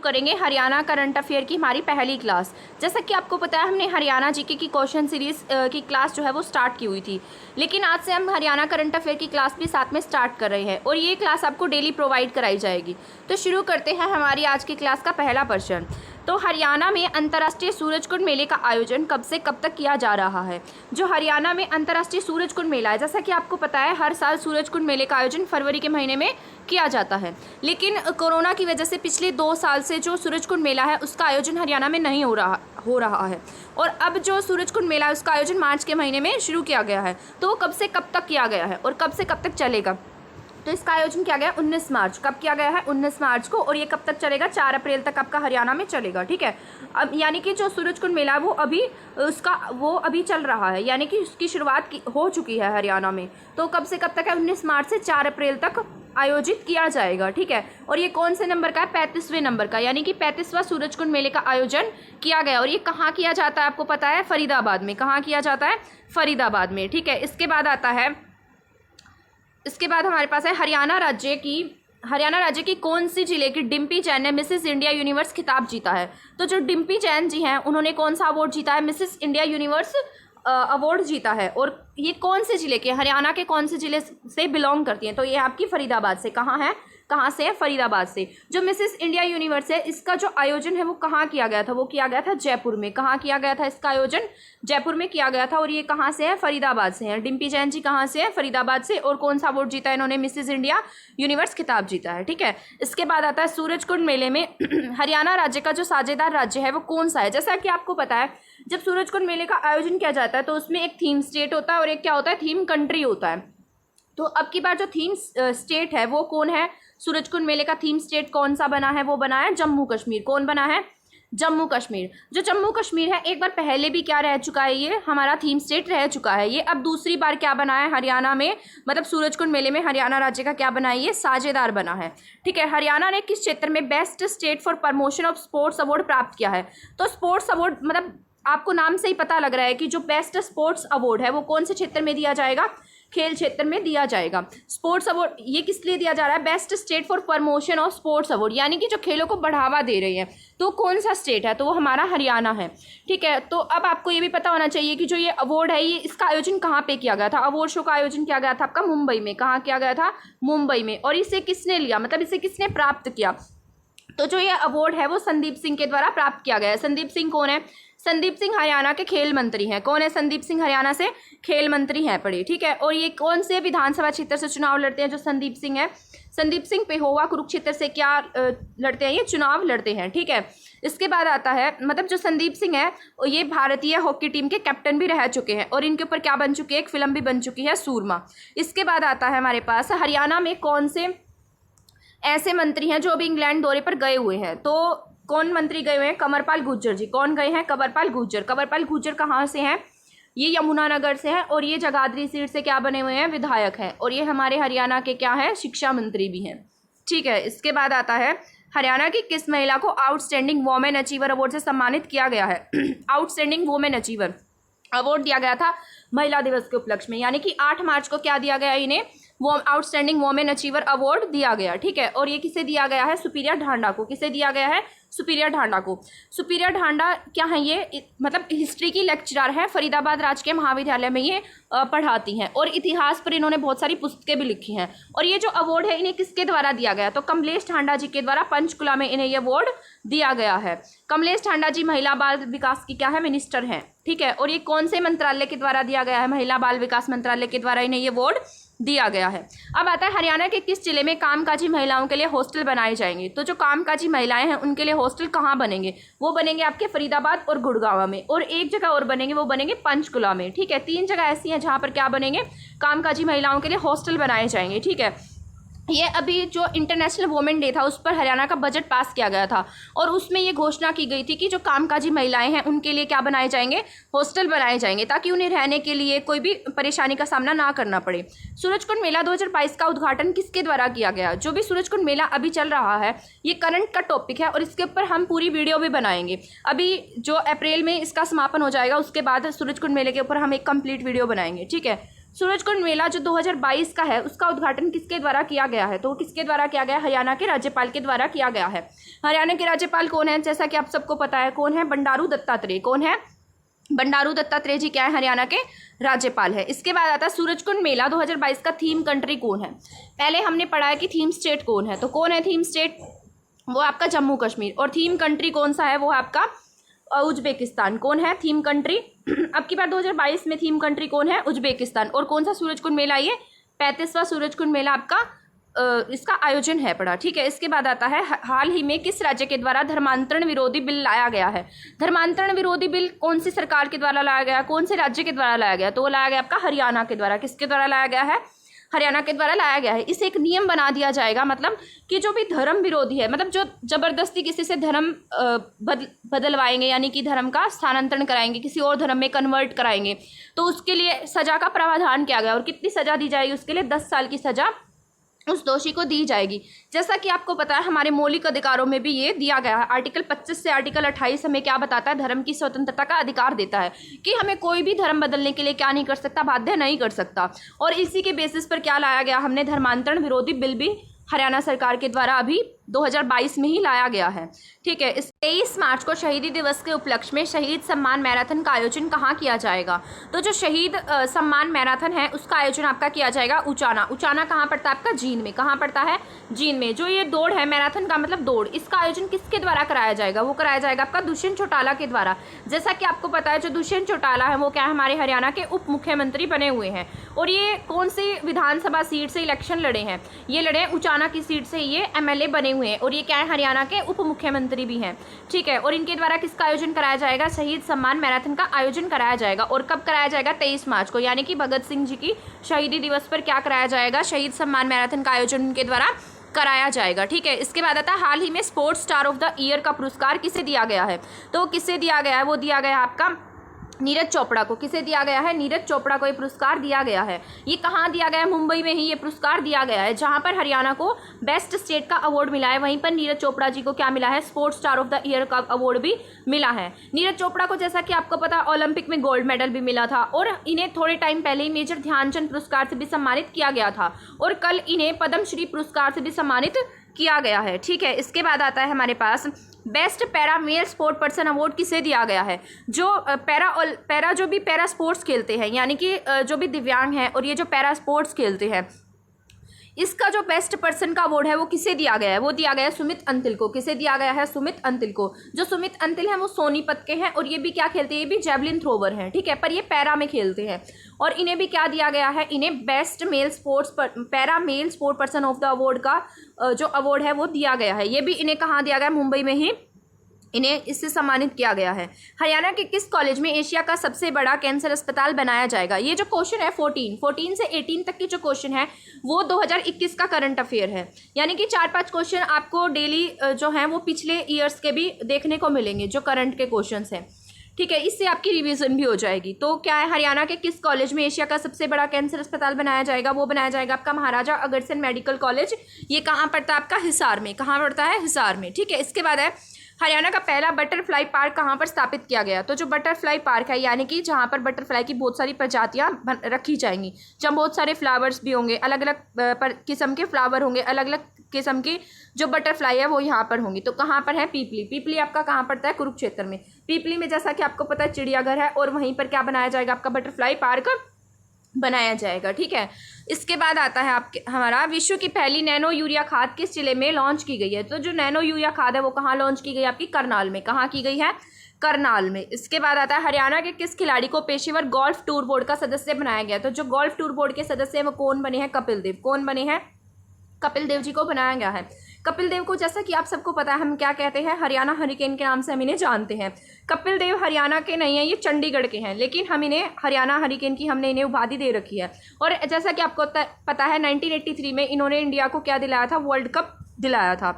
करेंगे Haryana current affair की हमारी पहली क्लास। जैसा कि आपको पता है हमने हरियाणा जीके की क्वेश्चन सीरीज़ की क्लास जो है वो स्टार्ट की हुई थी, लेकिन आज से हम हरियाणा करंट अफेयर की क्लास भी साथ में स्टार्ट कर रहे हैं और ये क्लास आपको डेली प्रोवाइड कराई जाएगी। तो शुरू करते हैं हमारी आज की क्लास का पहला प्रश्न। तो हरियाणा में अंतर्राष्ट्रीय सूरजकुंड मेले का आयोजन कब से कब तक किया जा रहा है? जो हरियाणा में अंतर्राष्ट्रीय सूरजकुंड मेला है, जैसा कि आपको पता है हर साल सूरजकुंड मेले का आयोजन फरवरी के महीने में किया जाता है, लेकिन कोरोना की वजह से पिछले 2 साल से जो सूरजकुंड मेला है उसका आयोजन हरियाणा में नहीं हो रहा है। और अब जो सूरजकुंड मेला है उसका आयोजन मार्च के महीने में शुरू किया गया है। तो वो कब से कब तक किया गया है और कब से कब तक चलेगा? तो इसका आयोजन किया गया 19 मार्च। कब किया गया है? 19 मार्च को। और ये कब तक चलेगा? 4 अप्रैल तक आपका हरियाणा में चलेगा। ठीक है, अब यानी कि जो सूरजकुंड मेला है वो अभी चल रहा है, यानी कि उसकी शुरुआत हो चुकी है हरियाणा में। तो कब से कब तक है? 19 मार्च से 4 अप्रैल तक आयोजित किया जाएगा। ठीक है, और ये कौन से नंबर का है? 35वें नंबर का, यानी कि 35वां सूरजकुंड मेले का आयोजन किया गया। और ये कहाँ किया जाता है आपको पता है? फरीदाबाद में। कहाँ किया जाता है? फरीदाबाद में। ठीक है, इसके बाद हमारे पास है हरियाणा राज्य की कौन सी जिले की डिम्पी जैन ने मिसेस इंडिया यूनिवर्स खिताब जीता है? तो जो डिम्पी जैन जी हैं उन्होंने कौन सा अवार्ड जीता है? मिसेस इंडिया यूनिवर्स अवार्ड जीता है। और ये कौन से जिले के? हरियाणा के कौन से जिले से बिलोंग करती हैं? तो ये आपकी फरीदाबाद से। कहाँ से है? फरीदाबाद से। जो मिसेस इंडिया यूनिवर्स है इसका जो आयोजन है वो कहाँ किया गया था? वो किया गया था जयपुर में। कहाँ किया गया था इसका आयोजन? जयपुर में किया गया था। और ये कहाँ से है? फरीदाबाद से है। डिम्पी जैन जी कहाँ से है? फरीदाबाद से। और कौन सा अवार्ड जीता है इन्होंने? मिसेस इंडिया यूनिवर्स खिताब जीता है। ठीक है, इसके बाद आता है सूरजकुंड मेले में हरियाणा राज्य का जो साझेदार राज्य है वो कौन सा है? जैसा कि आपको पता है जब सूरजकुंड मेले का आयोजन किया जाता है तो उसमें एक थीम स्टेट होता है और एक क्या होता है? थीम कंट्री होता है। तो अब की बार जो थीम स्टेट है वो कौन है? सूरजकुंड मेले का थीम स्टेट कौन सा बना है? वो बना है जम्मू कश्मीर। कौन बना है? जम्मू कश्मीर। जो जम्मू कश्मीर है एक बार पहले भी क्या रह चुका है? ये हमारा थीम स्टेट रह चुका है। ये अब दूसरी बार क्या बना है हरियाणा में, मतलब सूरजकुंड मेले में हरियाणा राज्य का क्या बना है? ये साझेदार बना है। ठीक है, हरियाणा ने किस क्षेत्र में best state for promotion of sports award प्राप्त किया है? तो स्पोर्ट्स अवार्ड मतलब आपको नाम से ही पता लग रहा है कि जो बेस्ट स्पोर्ट्स अवार्ड है वो कौन से क्षेत्र में दिया जाएगा? खेल क्षेत्र में दिया जाएगा। स्पोर्ट्स अवार्ड ये किस लिए दिया जा रहा है? Best state for promotion of sports award, यानी कि जो खेलों को बढ़ावा दे रही है। तो कौन सा स्टेट है? तो वो हमारा हरियाणा है। ठीक है, तो अब आपको ये भी पता होना चाहिए कि जो ये अवार्ड है ये इसका आयोजन कहाँ पे किया गया था? अवार्ड शो का आयोजन किया गया था आपका मुंबई में। कहाँ किया गया था? मुंबई में। और इसे किसने लिया, मतलब इसे किसने प्राप्त किया? तो जो ये अवार्ड है वो संदीप सिंह के द्वारा प्राप्त किया गया है। संदीप सिंह कौन है? संदीप सिंह हरियाणा के खेल मंत्री हैं। कौन है? संदीप सिंह हरियाणा से खेल मंत्री हैं पढ़े। ठीक है, और ये कौन से विधानसभा क्षेत्र से चुनाव लड़ते हैं? जो संदीप सिंह है, संदीप सिंह पेहोवा कुरुक्षेत्र से क्या लड़ते हैं? ये चुनाव लड़ते हैं। ठीक है, इसके बाद आता है मतलब जो संदीप सिंह है ये भारतीय हॉकी टीम के कैप्टन भी रह चुके हैं और इनके ऊपर क्या बन चुकी है? एक फिल्म भी बन चुकी है, सूरमा। इसके बाद आता है हमारे पास हरियाणा में कौन से ऐसे मंत्री हैं जो अभी इंग्लैंड दौरे पर गए हुए हैं? तो कौन मंत्री गए हुए हैं? कंवरपाल गुर्जर जी। कौन गए हैं? कंवरपाल गुर्जर कहाँ से हैं? ये यमुनानगर से हैं और ये जगाधरी सीट से क्या बने हुए हैं? विधायक हैं। और ये हमारे हरियाणा के क्या हैं? शिक्षा मंत्री भी हैं। ठीक है, इसके बाद आता है हरियाणा की किस महिला को आउटस्टैंडिंग वोमेन अचीवर अवार्ड से सम्मानित किया गया है? आउटस्टैंडिंग वोमेन अचीवर अवार्ड दिया गया था महिला दिवस के उपलक्ष्य में, यानी कि 8 मार्च को क्या दिया गया इन्हें? वो आउटस्टैंडिंग वोमेन अचीवर अवार्ड दिया गया। ठीक है, और ये किसे दिया गया है? सुपीरिया ढांडा को। किसे दिया गया है? सुपीरिया ढांडा को। सुपीरिया ढांडा क्या है? ये मतलब हिस्ट्री की लेक्चरर है, फरीदाबाद राजकीय महाविद्यालय में ये पढ़ाती हैं और इतिहास पर इन्होंने बहुत सारी पुस्तकें भी लिखी हैं। और ये जो अवार्ड है इन्हें किसके द्वारा दिया गया? तो कमलेश ढांडा जी के द्वारा पंचकुला में इन्हें ये अवार्ड दिया गया है। कमलेश ढांडा जी महिला बाल विकास की क्या है? मिनिस्टर हैं। ठीक है, और ये कौन से मंत्रालय के द्वारा दिया गया है? महिला बाल विकास मंत्रालय के द्वारा इन्हें ये अवार्ड दिया गया है। अब आता है हरियाणा के किस जिले में कामकाजी महिलाओं के लिए हॉस्टल बनाए जाएंगे? तो जो कामकाजी महिलाएं हैं उनके लिए हॉस्टल कहाँ बनेंगे? वो बनेंगे आपके फरीदाबाद और गुड़गांव में, और एक जगह और बनेंगे, वो बनेंगे पंचकुला में। ठीक है, 3 जगह ऐसी हैं जहाँ पर क्या बनेंगे? कामकाजी महिलाओं के लिए हॉस्टल बनाए जाएंगे। ठीक है, ये अभी जो इंटरनेशनल वुमेन डे था उस पर हरियाणा का बजट पास किया गया था और उसमें ये घोषणा की गई थी कि जो कामकाजी महिलाएं हैं उनके लिए क्या बनाए जाएंगे? हॉस्टल बनाए जाएंगे, ताकि उन्हें रहने के लिए कोई भी परेशानी का सामना ना करना पड़े। सूरजकुंड मेला 2022 का उद्घाटन किसके द्वारा किया गया? जो भी सूरजकुंड मेला अभी चल रहा है ये करंट का टॉपिक है और इसके ऊपर हम पूरी वीडियो भी बनाएंगे। अभी जो अप्रैल में इसका समापन हो जाएगा उसके बाद सूरजकुंड मेले के ऊपर हम एक कंप्लीट वीडियो बनाएंगे। ठीक है, सूरजकुंड मेला जो 2022 का है उसका उद्घाटन किसके द्वारा किया गया है? तो वो किसके द्वारा किया गया है? हरियाणा के राज्यपाल के द्वारा किया गया है। हरियाणा के राज्यपाल कौन है? जैसा कि आप सबको पता है, कौन है? बंडारू दत्तात्रेय। कौन है? बंडारू दत्तात्रेय जी क्या है? हरियाणा के राज्यपाल है। इसके बाद आता है सूरजकुंड मेला 2022 का थीम कंट्री कौन है? पहले हमने पढ़ा है कि थीम स्टेट कौन है, तो कौन है थीम स्टेट? वो आपका जम्मू कश्मीर। और थीम कंट्री कौन सा है? वो आपका उज्बेकिस्तान। कौन है थीम कंट्री? अब की बार 2022 में थीम कंट्री कौन है? उज्बेकिस्तान। और कौन सा सूरजकुंड मेला? ये 35वां सूरजकुंड मेला आपका इसका आयोजन है पड़ा। ठीक है, इसके बाद आता है हाल ही में किस राज्य के द्वारा धर्मांतरण विरोधी बिल लाया गया है? धर्मांतरण विरोधी बिल कौन सी सरकार के द्वारा लाया गया? कौन से राज्य के द्वारा लाया गया? तो वो लाया गया आपका हरियाणा के द्वारा। किसके द्वारा लाया गया है? हरियाणा के द्वारा लाया गया है। इसे एक नियम बना दिया जाएगा, मतलब कि जो भी धर्म विरोधी है, मतलब जो जबरदस्ती किसी से धर्म बदलवाएंगे, यानी कि धर्म का स्थानांतरण कराएंगे, किसी और धर्म में कन्वर्ट कराएंगे, तो उसके लिए सजा का प्रावधान किया गया। और कितनी सजा दी जाएगी उसके लिए? 10 साल की सजा उस दोषी को दी जाएगी। जैसा कि आपको पता है हमारे मौलिक अधिकारों में भी ये दिया गया है। आर्टिकल 25 से आर्टिकल 28 हमें क्या बताता है? धर्म की स्वतंत्रता का अधिकार देता है कि हमें कोई भी धर्म बदलने के लिए क्या नहीं कर सकता? बाध्य नहीं कर सकता। और इसी के बेसिस पर क्या लाया गया? हमने धर्मांतरण विरोधी बिल भी हरियाणा सरकार के द्वारा अभी 2022 में ही लाया गया है। ठीक है, इस 23 मार्च को शहीदी दिवस के उपलक्ष्य में शहीद सम्मान मैराथन का आयोजन कहाँ किया जाएगा? तो जो शहीद सम्मान मैराथन है उसका आयोजन आपका किया जाएगा उचाना। उचाना कहाँ पड़ता है? आपका जींद में। कहाँ पड़ता है? जींद में। जो ये दौड़ है, मैराथन का मतलब दौड़, इसका आयोजन किसके द्वारा कराया जाएगा? वो कराया जाएगा आपका दुष्यंत चौटाला के द्वारा। जैसा कि आपको पता है जो दुष्यंत चौटाला है वो क्या है? हमारे हरियाणा के उप मुख्यमंत्री बने हुए हैं। और ये कौन सी विधानसभा सीट से इलेक्शन लड़े हैं? ये लड़े उचाना की सीट से ये MLA बने हुए हैं। और ये क्या है? हरियाणा के उप मुख्यमंत्री भी हैं। ठीक है, और इनके द्वारा किसका आयोजन कराया जाएगा? शहीद सम्मान मैराथन का आयोजन कराया जाएगा। और कब कराया जाएगा? 23 मार्च को, यानी कि भगत सिंह जी की शहीदी दिवस पर क्या कराया जाएगा? शहीद सम्मान मैराथन का आयोजन उनके द्वारा कराया जाएगा। ठीक है, इसके बाद आता है हाल ही में sports star of the year का पुरस्कार किसे दिया गया है? तो किसे दिया गया है? वो दिया गया है आपका नीरज चोपड़ा को। किसे दिया गया है? नीरज चोपड़ा को ये पुरस्कार दिया गया है। ये कहाँ दिया गया है? मुंबई में ही ये पुरस्कार दिया गया है, जहाँ पर हरियाणा को बेस्ट स्टेट का अवार्ड मिला है। वहीं पर नीरज चोपड़ा जी को क्या मिला है? Sports star of the year का अवार्ड भी मिला है। नीरज चोपड़ा को जैसा कि आपको पता ओलंपिक में गोल्ड मेडल भी मिला था। और इन्हें थोड़े टाइम पहले ही मेजर ध्यानचंद पुरस्कार से भी सम्मानित किया गया था। और कल इन्हें पद्मश्री पुरस्कार से भी सम्मानित किया गया है। ठीक है, इसके बाद आता है हमारे पास best para male sport person award किसे दिया गया है? जो पैरा जो भी पैरा स्पोर्ट्स खेलते हैं, यानी कि जो भी दिव्यांग हैं और ये जो पैरा स्पोर्ट्स खेलते हैं, इसका जो बेस्ट पर्सन का अवार्ड है वो किसे दिया गया है? वो दिया गया है सुमित अंतिल को। किसे दिया गया है? सुमित अंतिल को। जो सुमित अंतिल हैं वो सोनीपत के हैं और ये भी क्या खेलते हैं? ये भी जेवलिन थ्रोवर हैं। ठीक है, पर ये पैरा में खेलते हैं। और इन्हें भी क्या दिया गया है? इन्हें best male sports para male sport person of the award का जो अवार्ड है वो दिया गया है। ये भी इन्हें कहाँ दिया गया? मुंबई में ही इन्हें इससे सम्मानित किया गया है। हरियाणा के किस कॉलेज में एशिया का सबसे बड़ा कैंसर अस्पताल बनाया जाएगा? ये जो क्वेश्चन है 14 से 18 तक की जो क्वेश्चन है वो 2021 का करंट अफेयर है। यानी कि 4-5 क्वेश्चन आपको डेली जो हैं वो पिछले ईयर्स के भी देखने को मिलेंगे, जो करंट के क्वेश्चन हैं। ठीक है, इससे आपकी रिवीजन भी हो जाएगी। तो क्या है? हरियाणा के किस कॉलेज में एशिया का सबसे बड़ा कैंसर अस्पताल बनाया जाएगा? वो बनाया जाएगा आपका महाराजा अग्रसेन मेडिकल कॉलेज। ये कहाँ पड़ता है? आपका हिसार में। कहाँ पड़ता है? हिसार में। ठीक है, इसके बाद है हरियाणा का पहला बटरफ्लाई पार्क कहाँ पर स्थापित किया गया? तो जो बटरफ्लाई पार्क है, यानी कि जहाँ पर बटरफ्लाई की बहुत सारी प्रजातियाँ रखी जाएंगी, जहाँ बहुत सारे फ्लावर्स भी होंगे, अलग अलग किस्म के फ्लावर होंगे, अलग अलग किस्म की जो बटरफ्लाई है वो यहाँ पर होंगी। तो कहाँ पर है? पीपली। पीपली आपका कहाँ पड़ता है? कुरुक्षेत्र में। पीपली में जैसा कि आपको पता है चिड़ियाघर है और वहीं पर क्या बनाया जाएगा? आपका बटरफ्लाई पार्क बनाया जाएगा। ठीक है, इसके बाद आता है आपके हमारा विश्व की पहली नैनो यूरिया खाद किस जिले में लॉन्च की गई है? तो जो नैनो यूरिया खाद है वो कहाँ लॉन्च की गई है? आपकी करनाल में। कहाँ की गई है? करनाल में। इसके बाद आता है हरियाणा के किस खिलाड़ी को पेशेवर गोल्फ टूर बोर्ड का सदस्य बनाया गया? तो जो गोल्फ टूर बोर्ड के सदस्य हैं वो कौन बने हैं? कपिल देव। कौन बने हैं? कपिल देव जी को बनाया गया है। कपिल देव को जैसा कि आप सबको पता है हम क्या कहते हैं? हरियाणा हरिकेन के नाम से हम इन्हें जानते हैं। कपिल देव हरियाणा के नहीं हैं, ये चंडीगढ़ के हैं, लेकिन हम इन्हें हरियाणा हरिकेन की हमने इन्हें उपाधि दे रखी है। और जैसा कि आपको पता है 1983 में इन्होंने इंडिया को क्या दिलाया था? वर्ल्ड कप दिलाया था।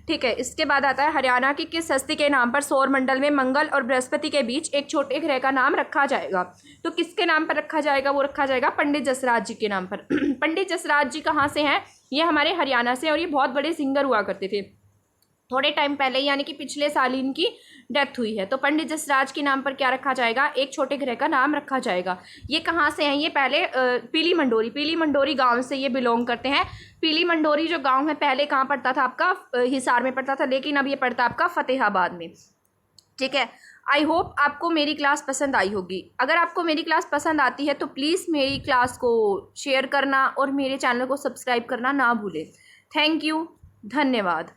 ठीक है, इसके बाद आता है हरियाणा की किस हस्ती के नाम पर सौर मंडल में मंगल और बृहस्पति के बीच एक छोटे ग्रह का नाम रखा जाएगा? तो किसके नाम पर रखा जाएगा? वो रखा जाएगा पंडित जसराज जी के नाम पर। पंडित जसराज जी कहाँ से हैं? ये हमारे हरियाणा से और ये बहुत बड़े सिंगर हुआ करते थे। थोड़े टाइम पहले यानी कि पिछले साल ही इनकी डेथ हुई है। तो पंडित जसराज के नाम पर क्या रखा जाएगा, एक छोटे ग्रह का नाम रखा जाएगा। ये कहाँ से हैं, ये पहले पीली मंडोरी गांव से ये बिलोंग करते हैं। पीली मंडोरी जो गांव है पहले कहाँ पड़ता था आपका, हिसार में पड़ता था, लेकिन अब ये पड़ता आपका फतेहाबाद में। ठीक है, आई होप आपको मेरी क्लास पसंद आई होगी। अगर आपको मेरी क्लास पसंद आती है तो प्लीज़ मेरी क्लास को शेयर करना और मेरे चैनल को सब्सक्राइब करना ना भूलें। थैंक यू, धन्यवाद।